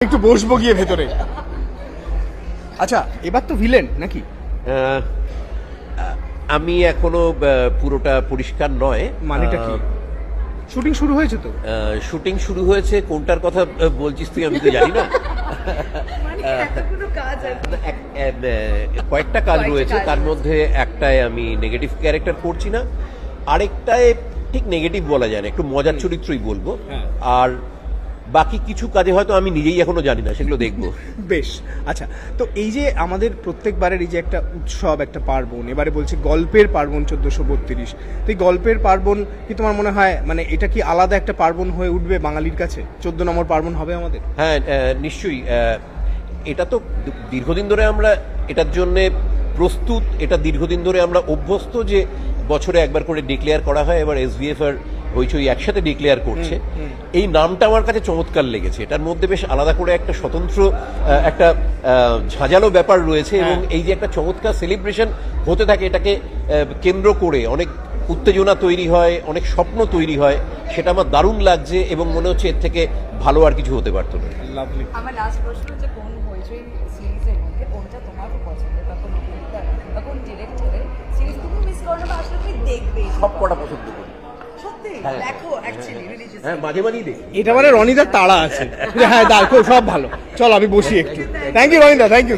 একটু বসবো গিয়ে ভেতরে। আচ্ছা, এবার তো ভিলেন নাকি? আমি এখনো পুরোটা পরিষ্কার নয়। মানেটা কি? শুটিং শুরু হয়েছে তো? শুটিং শুরু হয়েছে, কোনটার কথা বলছিস তুই আমি তো জানি না। কয়েকটা কাজ রয়েছে, তার মধ্যে একটায় আমি নেগেটিভ ক্যারেক্টার করছি না, আরেকটায় ঠিক নেগেটিভ বলা যায় না, একটু মজার চরিত্রই বলবো। আর বাকি কিছু কাজে হয়তো আমি নিজেই এখনো জানি না, সেগুলো দেখবো। বেশ। আচ্ছা, তো এই যে আমাদের প্রত্যেকবারের এই যে একটা উৎসব, একটা পার্বণ, এবারে বলছি গল্পের পার্বণ 1432, তো এই গল্পের পার্বণ কি তোমার মনে হয় মানে এটা কি আলাদা একটা পার্বণ হয়ে উঠবে বাঙালির কাছে? 14 নম্বর পার্বণ হবে আমাদের? হ্যাঁ, নিশ্চয়ই। এটা তো দীর্ঘদিন ধরে আমরা এটার জন্য প্রস্তুত, এটা দীর্ঘদিন ধরে আমরা অভ্যস্ত যে বছরে একবার করে ডিক্লেয়ার করা হয়। এবার এসভিএফ আর হইচই একসাথে ডিক্লেয়ার করছে। এই নামটা আমার কাছে চমৎকার লেগেছে। এটার মধ্যে বেশ আলাদা করে একটা স্বতন্ত্র একটা ঝাঁঝালো ব্যাপার রয়েছে, এবং এই যে একটা চমৎকার সেলিব্রেশন হতে থাকে, এটাকে কেন্দ্র করে অনেক উত্তেজনা তৈরি হয়, অনেক স্বপ্ন তৈরি হয়, সেটা আমার দারুণ লাগছে এবং মনে হচ্ছে এর থেকে ভালো আর কিছু হতে পারতো না। লাভলি। আমার লাস্ট প্রশ্ন হচ্ছে, কোন হইচই সিরিজের মধ্যে কোনটা তোমার খুব পছন্দের, বা কোন অভিনেতা বা কোন ডিরেক্টরের সিরিজ তুমি মিস করো না, বা আসলে তুমি দেখবে? সব কটা পছন্দ করি। সত্যি দেখো অ্যাকচুয়ালি রিলিজিয়াস। হ্যাঁ, মাঝে মাঝেই দেখি। এটা মানে রনিদার তাড়া আছে। হ্যাঁ, দেখো সব ভালো। চল আমি বসি একটু। থ্যাংক ইউ রনিদা, থ্যাংক ইউ।